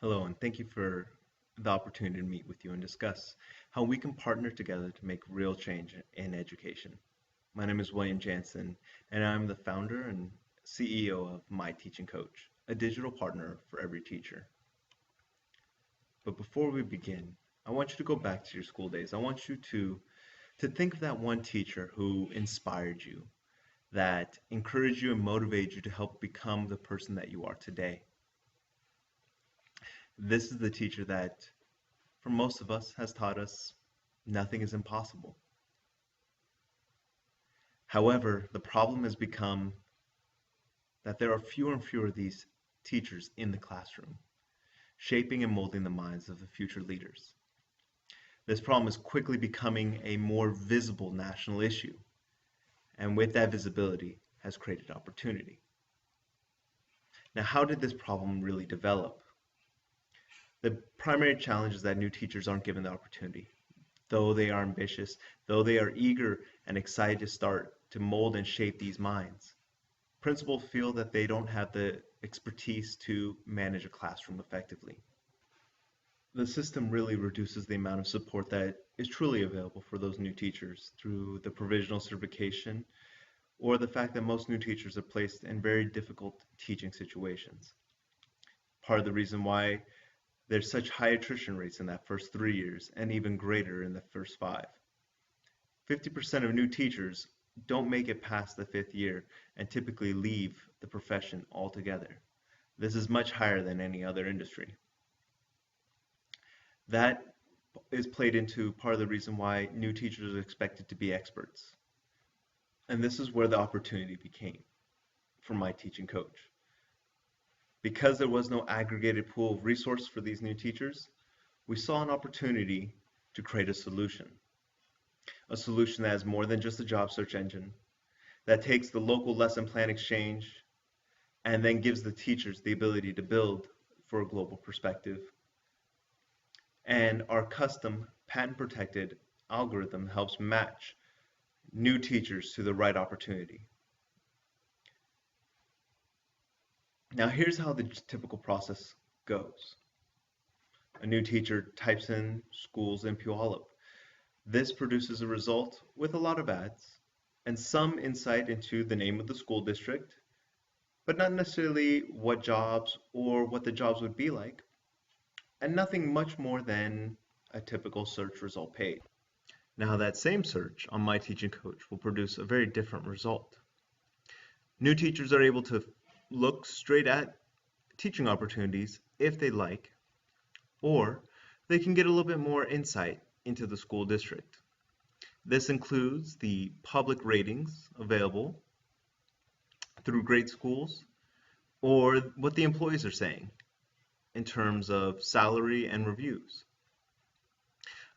Hello, and thank you for the opportunity to meet with you and discuss how we can partner together to make real change in education. My name is William Jansen, and I'm the founder and CEO of My Teaching Coach, a digital partner for every teacher. But before we begin, I want you to go back to your school days. I want you to think of that one teacher who inspired you, that encouraged you and motivated you to help become the person that you are today. This is the teacher that for most of us, has taught us nothing is impossible. However, the problem has become that there are fewer and fewer of these teachers in the classroom, shaping and molding the minds of the future leaders. This problem is quickly becoming a more visible national issue, and with that visibility has created opportunity. Now, how did this problem really develop? The primary challenge is that new teachers aren't given the opportunity. Though they are ambitious, though they are eager and excited to start to mold and shape these minds, principals feel that they don't have the expertise to manage a classroom effectively. The system really reduces the amount of support that is truly available for those new teachers through the provisional certification or the fact that most new teachers are placed in very difficult teaching situations. Part of the reason why there's such high attrition rates in that first 3 years and even greater in the first five. 50% of new teachers don't make it past the fifth year and typically leave the profession altogether. This is much higher than any other industry. That is played into part of the reason why new teachers are expected to be experts. And this is where the opportunity became for My Teaching Coach. Because there was no aggregated pool of resource for these new teachers, we saw an opportunity to create a solution. A solution that is more than just a job search engine, that takes the local lesson plan exchange and then gives the teachers the ability to build for a global perspective. And our custom patent protected algorithm helps match new teachers to the right opportunity. Now here's how the typical process goes. A new teacher types in schools in Puyallup. This produces a result with a lot of ads and some insight into the name of the school district, but not necessarily what jobs or what the jobs would be like, and nothing much more than a typical search result page. Now that same search on My Teaching Coach will produce a very different result. New teachers are able to look straight at teaching opportunities if they like, or they can get a little bit more insight into the school district. This includes the public ratings available through Great Schools or what the employees are saying in terms of salary and reviews.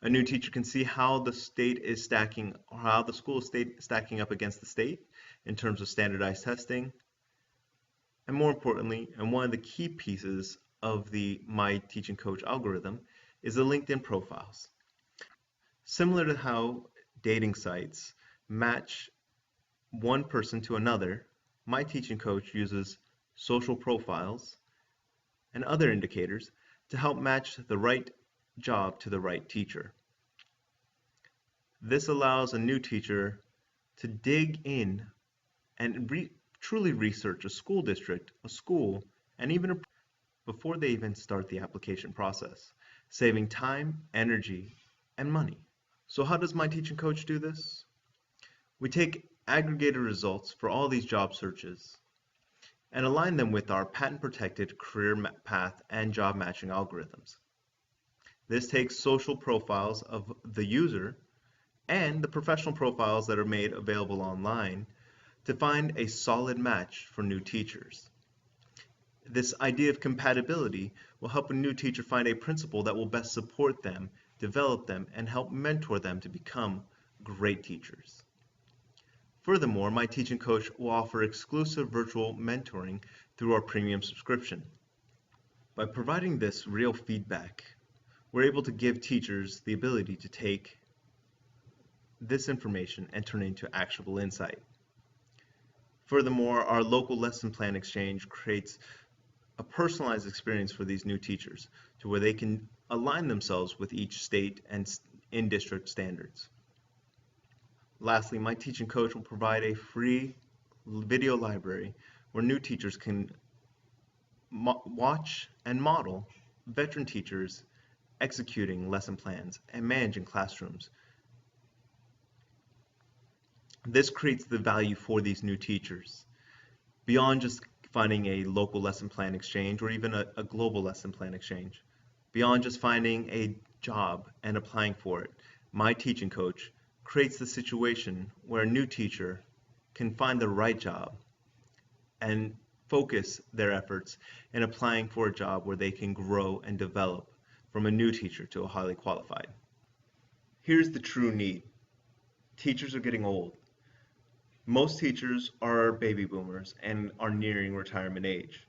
A new teacher can see how the state is stacking, or how the school is stacking up against the state in terms of standardized testing. And more importantly, and one of the key pieces of the My Teaching Coach algorithm is the LinkedIn profiles. Similar to how dating sites match one person to another, My Teaching Coach uses social profiles and other indicators to help match the right job to the right teacher. This allows a new teacher to dig in and truly research a school district, a school, and even before they even start the application process, saving time, energy, and money. So how does My Teaching Coach do this? We take aggregated results for all these job searches and align them with our patent-protected career path and job matching algorithms. This takes social profiles of the user and the professional profiles that are made available online to find a solid match for new teachers. This idea of compatibility will help a new teacher find a principal that will best support them, develop them, and help mentor them to become great teachers. Furthermore, My Teaching Coach will offer exclusive virtual mentoring through our premium subscription. By providing this real feedback, we're able to give teachers the ability to take this information and turn it into actionable insight. Furthermore, our local lesson plan exchange creates a personalized experience for these new teachers to where they can align themselves with each state and in-district standards. Lastly, my teaching coach will provide a free video library where new teachers can watch and model veteran teachers executing lesson plans and managing classrooms. This creates the value for these new teachers beyond just finding a local lesson plan exchange or even a global lesson plan exchange. Beyond just finding a job and applying for it, my teaching coach creates the situation where a new teacher can find the right job and focus their efforts in applying for a job where they can grow and develop from a new teacher to a highly qualified. Here's the true need. Teachers are getting old. Most teachers are baby boomers and are nearing retirement age.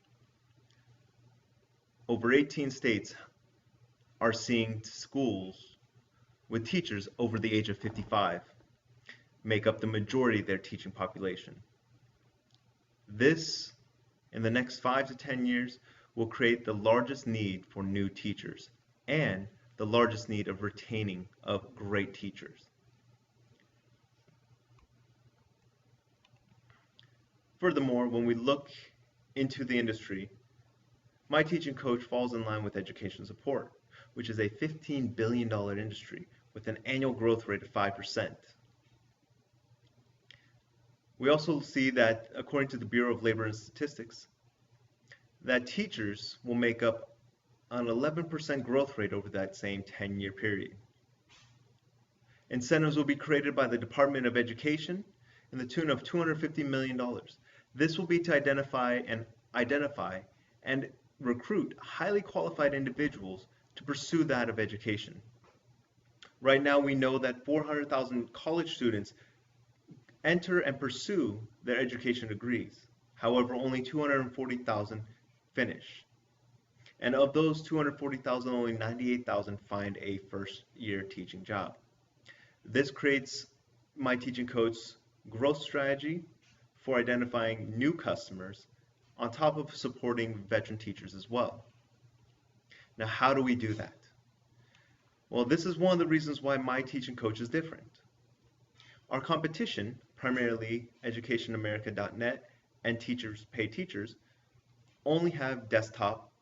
Over 18 states are seeing schools with teachers over the age of 55 make up the majority of their teaching population. This, in the next 5 to 10 years, will create the largest need for new teachers and the largest need of retaining of great teachers. Furthermore, when we look into the industry, my teaching coach falls in line with education support, which is a $15 billion industry with an annual growth rate of 5%. We also see that, according to the Bureau of Labor and Statistics, that teachers will make up an 11% growth rate over that same 10-year period. Incentives will be created by the Department of Education in the tune of $250 million. This will be to identify and recruit highly qualified individuals to pursue that of education. Right now, we know that 400,000 college students enter and pursue their education degrees. However, only 240,000 finish. And of those 240,000, only 98,000 find a first-year teaching job. This creates my teaching coach's growth strategy for identifying new customers on top of supporting veteran teachers as well. Now, how do we do that? Well, this is one of the reasons why my teaching coach is different. Our competition, primarily educationamerica.net and Teachers Pay Teachers, only have desktop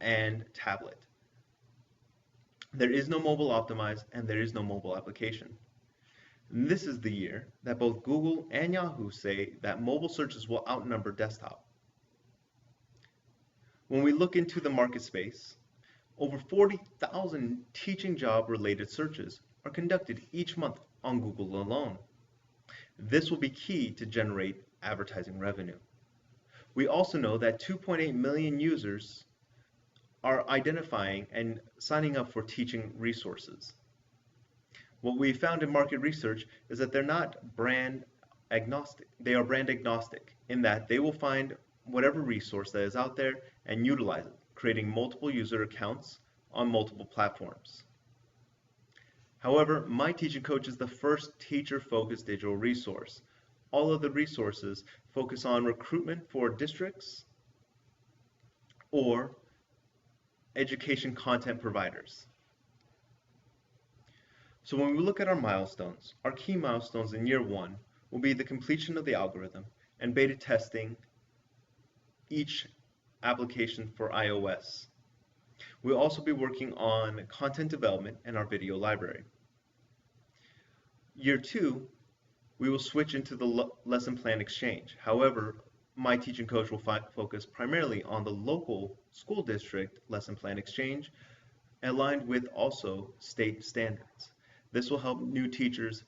and tablet. There is no mobile optimized and there is no mobile application. And this is the year that both Google and Yahoo say that mobile searches will outnumber desktop. When we look into the market space, over 40,000 teaching job related searches are conducted each month on Google alone. This will be key to generate advertising revenue. We also know that 2.8 million users are identifying and signing up for teaching resources. What we found in market research is that they're not brand agnostic. They are brand agnostic in that they will find whatever resource that is out there and utilize it, creating multiple user accounts on multiple platforms. However, my teaching coach is the first teacher-focused digital resource. All of the resources focus on recruitment for districts or education content providers. So when we look at our milestones, our key milestones in year one will be the completion of the algorithm and beta testing each application for iOS. We'll also be working on content development and our video library. Year two, we will switch into the lesson plan exchange. However, my teaching coach will focus primarily on the local school district lesson plan exchange, aligned with also state standards. This will help new teachers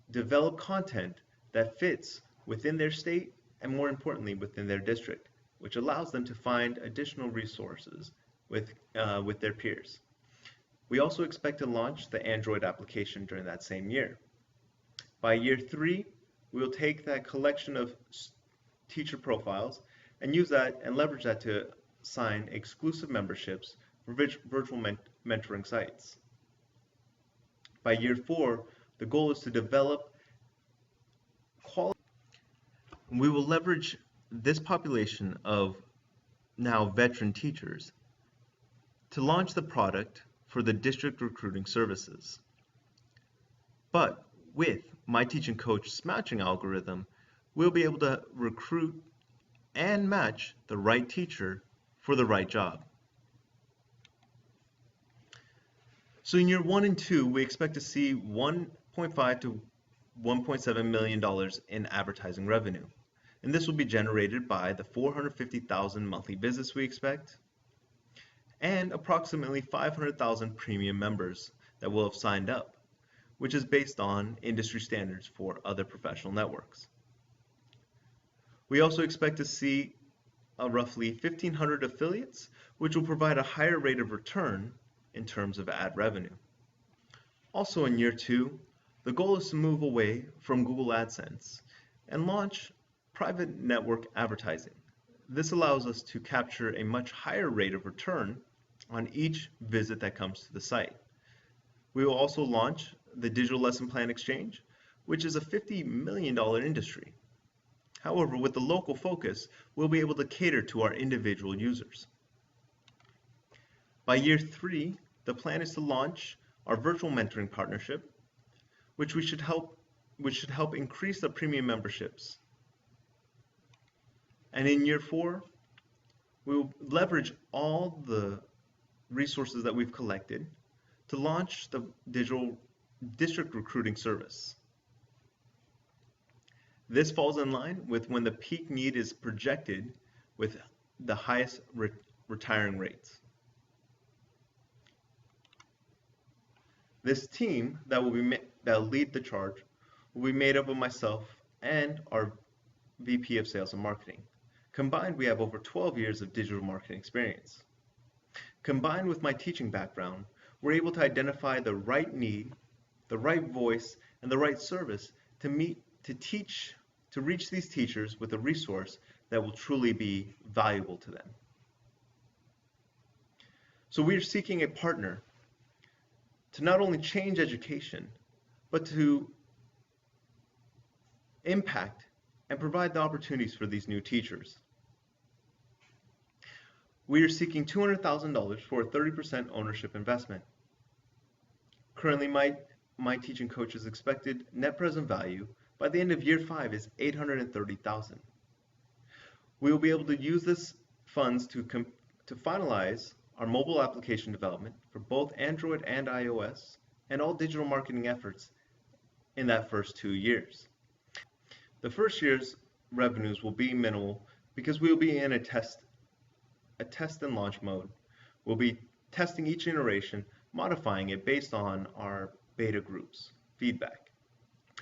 develop content that fits within their state and, more importantly, within their district, which allows them to find additional resources with their peers. We also expect to launch the Android application during that same year. By year three, we will take that collection of teacher profiles and use that and leverage that to sign exclusive memberships for virtual mentoring sites. By year four, the goal is to develop quality. We will leverage this population of now veteran teachers to launch the product for the district recruiting services. But with My Teaching Coach's matching algorithm, we'll be able to recruit and match the right teacher for the right job. So in year 1 and 2, we expect to see $1.5 to $1.7 million in advertising revenue. And this will be generated by the 450,000 monthly visits we expect, and approximately 500,000 premium members that will have signed up, which is based on industry standards for other professional networks. We also expect to see roughly 1,500 affiliates, which will provide a higher rate of return in terms of ad revenue. Also in year 2, the goal is to move away from Google AdSense and launch private network advertising. This allows us to capture a much higher rate of return on each visit that comes to the site. We will also launch the Digital Lesson Plan Exchange, which is a $50 million industry. However, with the local focus, we'll be able to cater to our individual users. By year 3, the plan is to launch our virtual mentoring partnership, which should help increase the premium memberships. And in year 4, we will leverage all the resources that we've collected to launch the digital district recruiting service. This falls in line with when the peak need is projected with the highest retiring rates. This team that will lead the charge will be made up of myself and our VP of Sales and Marketing. Combined, we have over 12 years of digital marketing experience. Combined with my teaching background, we're able to identify the right need, the right voice, and the right service to reach these teachers with a resource that will truly be valuable to them. So we are seeking a partner to not only change education, but to impact and provide the opportunities for these new teachers. We are seeking $200,000 for a 30% ownership investment. Currently, my teaching coach's expected net present value by the end of year 5 is $830,000. We will be able to use this funds to finalize our mobile application development for both Android and iOS, and all digital marketing efforts in that first 2 years. The first year's revenues will be minimal because we will be in a test and launch mode. We'll be testing each iteration, modifying it based on our beta groups' feedback.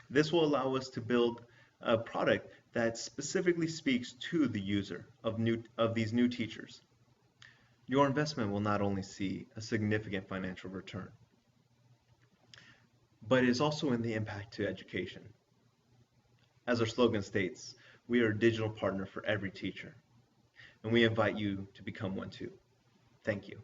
This will allow us to build a product that specifically speaks to the user of these new teachers. Your investment will not only see a significant financial return, but is also in the impact to education. As our slogan states, we are a digital partner for every teacher, and we invite you to become one too. Thank you.